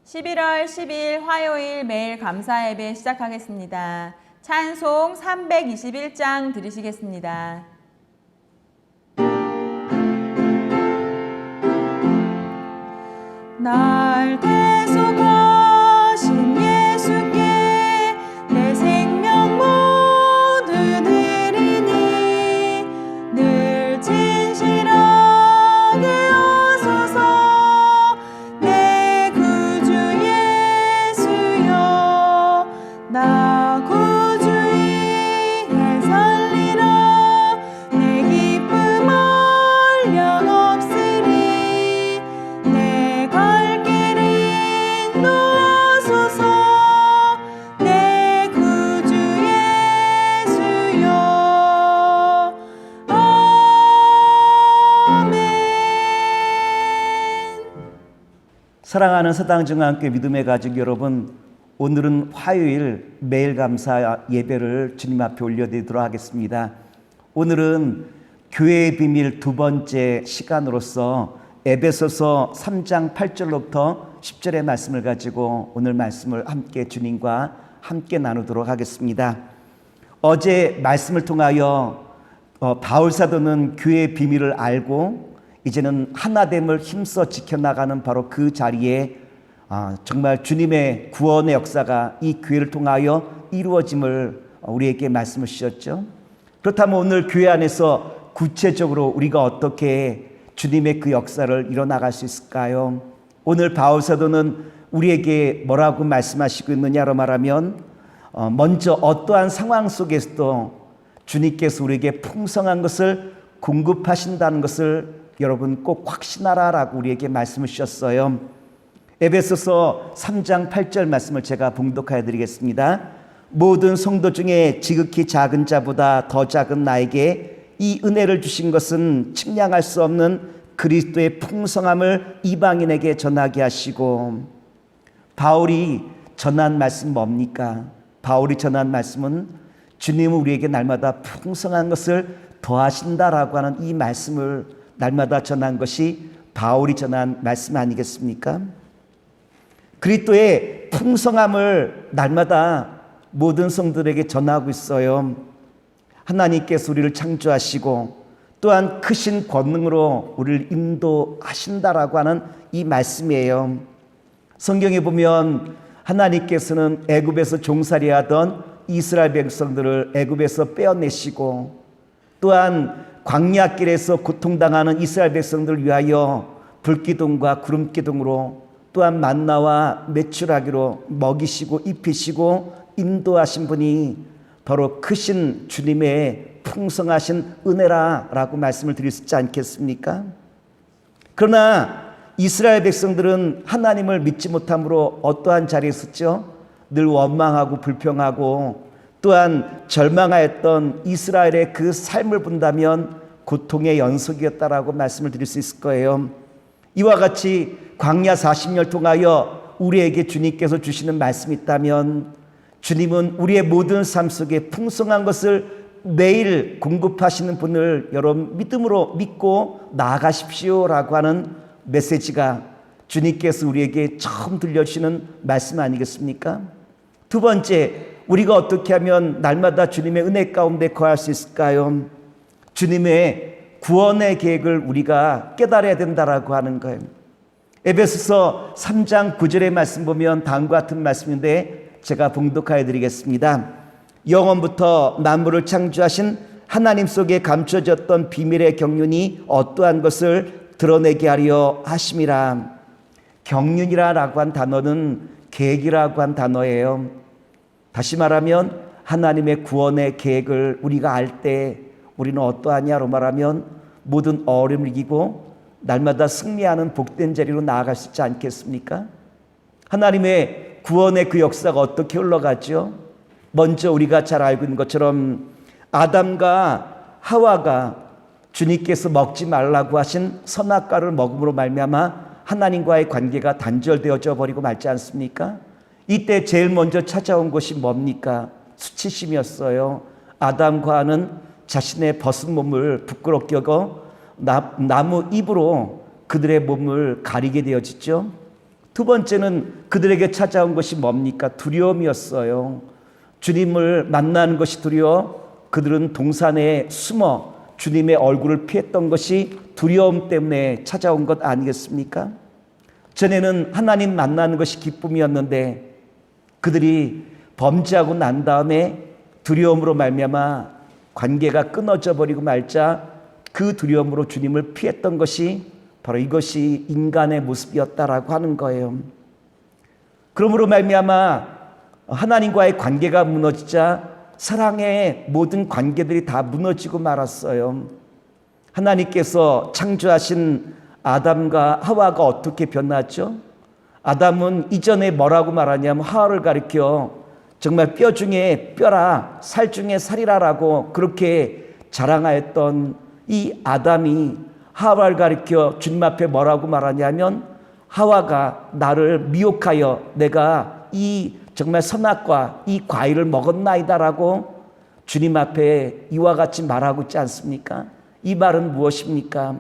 11월 10일 화요일 매일 감사 예배 시작하겠습니다. 찬송 321장 들으시겠습니다. 날 대속하신 예수께 내 생명 모두 드리니 늘 진실하게 하소서. 내 구주 예수여, 나 구주 위에 살리라. 내 기쁨 한량 없으리. 내 갈 길 인도하소서. 내 구주 예수여. 아멘. 사랑하는 서당중앙교회 믿음의 가족 여러분, 오늘은 화요일 매일 감사 예배를 주님 앞에 올려드리도록 하겠습니다. 오늘은 교회의 비밀 두 번째 시간으로서 에베소서 3장 8절로부터 10절의 말씀을 가지고 오늘 말씀을 함께 주님과 함께 나누도록 하겠습니다. 어제 말씀을 통하여 바울 사도는 교회의 비밀을 알고 이제는 하나됨을 힘써 지켜나가는 바로 그 자리에 정말 주님의 구원의 역사가 이 교회를 통하여 이루어짐을 우리에게 말씀을 주셨죠. 그렇다면 오늘 교회 안에서 구체적으로 우리가 어떻게 주님의 그 역사를 이뤄나갈 수 있을까요? 오늘 바울 사도는 우리에게 뭐라고 말씀하시고 있느냐로 말하면 먼저 어떠한 상황 속에서도 주님께서 우리에게 풍성한 것을 공급하신다는 것을 여러분 꼭 확신하라라고 우리에게 말씀을 주셨어요. 에베소서 3장 8절 말씀을 제가 봉독하여 드리겠습니다. 모든 성도 중에 지극히 작은 자보다 더 작은 나에게 이 은혜를 주신 것은 측량할 수 없는 그리스도의 풍성함을 이방인에게 전하게 하시고. 바울이 전한 말씀 뭡니까? 바울이 전한 말씀은 주님은 우리에게 날마다 풍성한 것을 더하신다라고 하는 이 말씀을 날마다 전한 것이 바울이 전한 말씀 아니겠습니까? 그리스도의 풍성함을 날마다 모든 성들에게 전하고 있어요. 하나님께서 우리를 창조하시고 또한 크신 권능으로 우리를 인도하신다라고 하는 이 말씀이에요. 성경에 보면 하나님께서는 애굽에서 종살이하던 이스라엘 백성들을 애굽에서 빼어내시고 또한 광야길에서 고통당하는 이스라엘 백성들을 위하여 불기둥과 구름기둥으로 또한 만나와 메추라기로 먹이시고 입히시고 인도하신 분이 바로 크신 주님의 풍성하신 은혜라라고 말씀을 드릴 수 있지 않겠습니까? 그러나 이스라엘 백성들은 하나님을 믿지 못함으로 어떠한 자리에 있었죠? 늘 원망하고 불평하고 또한 절망하였던 이스라엘의 그 삶을 본다면 고통의 연속이었다라고 말씀을 드릴 수 있을 거예요. 이와 같이 광야 40년 통하여 우리에게 주님께서 주시는 말씀이 있다면 주님은 우리의 모든 삶 속에 풍성한 것을 매일 공급하시는 분을 여러분 믿음으로 믿고 나아가십시오라고 하는 메시지가 주님께서 우리에게 처음 들려주시는 말씀 아니겠습니까? 두 번째, 우리가 어떻게 하면 날마다 주님의 은혜 가운데 거할 수 있을까요? 주님의 구원의 계획을 우리가 깨달아야 된다라고 하는 거예요. 에베소서 3장 9절의 말씀 보면 다음과 같은 말씀인데 제가 봉독하여 드리겠습니다. 영원부터 만물을 창조하신 하나님 속에 감춰졌던 비밀의 경륜이 어떠한 것을 드러내게 하려 하심이라. 경륜이라고 한 단어는 계획이라고 한 단어예요. 다시 말하면 하나님의 구원의 계획을 우리가 알 때 우리는 어떠하냐로 말하면 모든 어려움을 이기고 날마다 승리하는 복된 자리로 나아갈 수 있지 않겠습니까? 하나님의 구원의 그 역사가 어떻게 흘러가죠? 먼저 우리가 잘 알고 있는 것처럼 아담과 하와가 주님께서 먹지 말라고 하신 선악과를 먹음으로 말미암아 하나님과의 관계가 단절되어져 버리고 말지 않습니까? 이때 제일 먼저 찾아온 것이 뭡니까? 수치심이었어요. 아담과 하와는 자신의 벗은 몸을 부끄럽게 여겨 나무 잎으로 그들의 몸을 가리게 되어지죠. 두 번째는 그들에게 찾아온 것이 뭡니까? 두려움이었어요. 주님을 만나는 것이 두려워 그들은 동산에 숨어 주님의 얼굴을 피했던 것이 두려움 때문에 찾아온 것 아니겠습니까? 전에는 하나님 만나는 것이 기쁨이었는데 그들이 범죄하고 난 다음에 두려움으로 말미암아 관계가 끊어져 버리고 말자 그 두려움으로 주님을 피했던 것이 바로 이것이 인간의 모습이었다라고 하는 거예요. 그러므로 말미암아 하나님과의 관계가 무너지자 사랑의 모든 관계들이 다 무너지고 말았어요. 하나님께서 창조하신 아담과 하와가 어떻게 변하죠? 아담은 이전에 뭐라고 말하냐면 하와를 가리켜 정말 뼈 중에 뼈라 살 중에 살이라라고 그렇게 자랑하였던 이 아담이 하와를 가리켜 주님 앞에 뭐라고 말하냐면 하와가 나를 미혹하여 내가 이 정말 선악과 이 과일을 먹었나이다라고 주님 앞에 이와 같이 말하고 있지 않습니까? 이 말은 무엇입니까?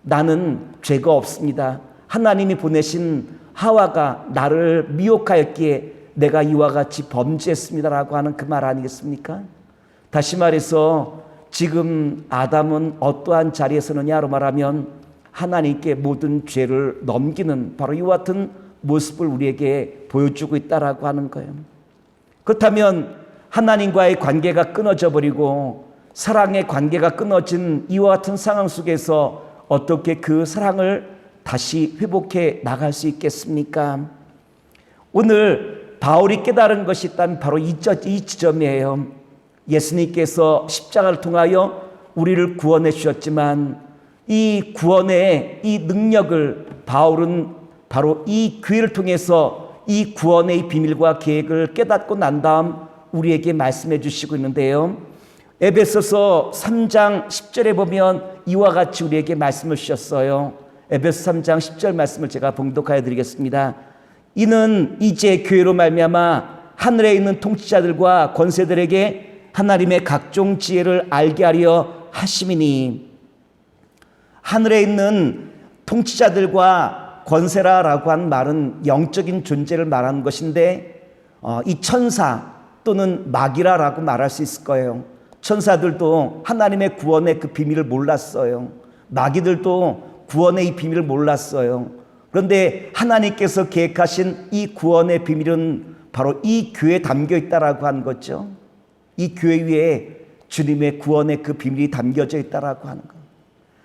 나는 죄가 없습니다. 하나님이 보내신 하와가 나를 미혹하였기에 내가 이와 같이 범죄했습니다라고 하는 그 말 아니겠습니까? 다시 말해서 지금 아담은 어떠한 자리에 서느냐로 말하면 하나님께 모든 죄를 넘기는 바로 이와 같은 모습을 우리에게 보여주고 있다라고 하는 거예요. 그렇다면 하나님과의 관계가 끊어져 버리고 사랑의 관계가 끊어진 이와 같은 상황 속에서 어떻게 그 사랑을 다시 회복해 나갈 수 있겠습니까? 오늘 바울이 깨달은 것이 있다면 바로 이 지점이에요. 예수님께서 십자가를 통하여 우리를 구원해 주셨지만 이 구원의 이 능력을 바울은 바로 이 교회를 통해서 이 구원의 비밀과 계획을 깨닫고 난 다음 우리에게 말씀해 주시고 있는데요. 에베소서 3장 10절에 보면 이와 같이 우리에게 말씀을 주셨어요. 에베소 3장 10절 말씀을 제가 봉독하여 드리겠습니다. 이는 이제 교회로 말미암아 하늘에 있는 통치자들과 권세들에게 하나님의 각종 지혜를 알게 하려 하심이니. 하늘에 있는 통치자들과 권세라라고 한 말은 영적인 존재를 말하는 것인데 이 천사 또는 마귀라라고 말할 수 있을 거예요. 천사들도 하나님의 구원의 그 비밀을 몰랐어요. 마귀들도 구원의 이 비밀을 몰랐어요. 그런데 하나님께서 계획하신 이 구원의 비밀은 바로 이 교회에 담겨 있다라고 하는 거죠. 이 교회 위에 주님의 구원의 그 비밀이 담겨져 있다라고 하는 것.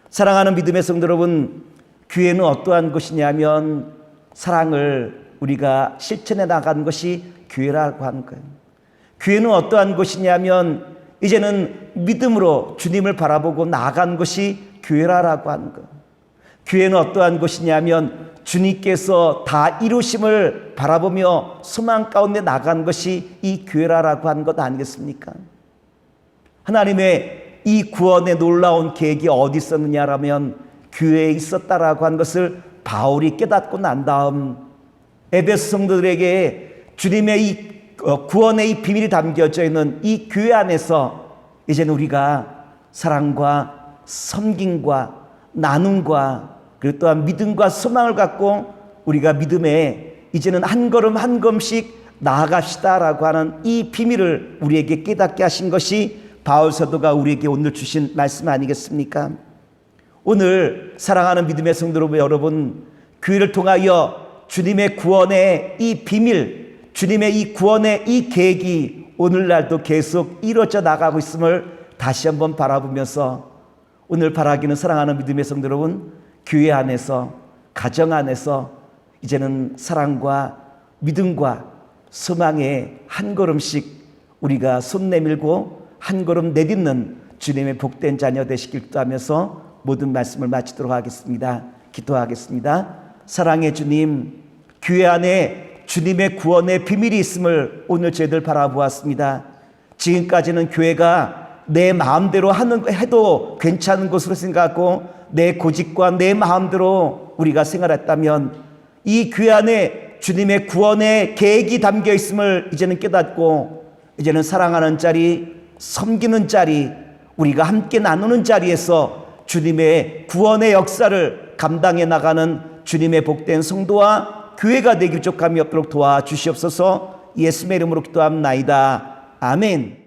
사랑하는 믿음의 성도 여러분, 교회는 어떠한 것이냐면 사랑을 우리가 실천해 나가는 것이 교회라고 하는 거예요. 교회는 어떠한 것이냐면 이제는 믿음으로 주님을 바라보고 나아간 것이 교회라고 하는 거예요. 교회는 어떠한 것이냐면 주님께서 다 이루심을 바라보며 소망 가운데 나간 것이 이 교회라고 하는 것 아니겠습니까? 하나님의 이 구원의 놀라운 계획이 어디 있었느냐라면 교회에 있었다라고 하는 것을 바울이 깨닫고 난 다음 에베소 성도들에게 주님의 이 구원의 이 비밀이 담겨져 있는 이 교회 안에서 이제는 우리가 사랑과 섬김과 나눔과 그리고 또한 믿음과 소망을 갖고 우리가 믿음에 이제는 한 걸음 한 걸음씩 나아갑시다라고 하는 이 비밀을 우리에게 깨닫게 하신 것이 바울 사도가 우리에게 오늘 주신 말씀 아니겠습니까? 오늘 사랑하는 믿음의 성도 여러분, 교회를 통하여 주님의 구원의 이 비밀, 주님의 이 구원의 이 계획이 오늘날도 계속 이루어져 나가고 있음을 다시 한번 바라보면서 오늘 바라기는 사랑하는 믿음의 성도 여러분, 교회 안에서 가정 안에서 이제는 사랑과 믿음과 소망의 한 걸음씩 우리가 손 내밀고 한 걸음 내딛는 주님의 복된 자녀 되시길 기도하면서 모든 말씀을 마치도록 하겠습니다. 기도하겠습니다. 사랑의 주님, 교회 안에 주님의 구원의 비밀이 있음을 오늘 저희들 바라보았습니다. 지금까지는 교회가 내 마음대로 해도 괜찮은 것으로 생각하고 내 고집과 내 마음대로 우리가 생활했다면 이 교회 안에 주님의 구원의 계획이 담겨 있음을 이제는 깨닫고 이제는 사랑하는 자리, 섬기는 자리, 우리가 함께 나누는 자리에서 주님의 구원의 역사를 감당해 나가는 주님의 복된 성도와 교회가 되기 족함이 없도록 도와주시옵소서. 예수님의 이름으로 기도합나이다. 아멘.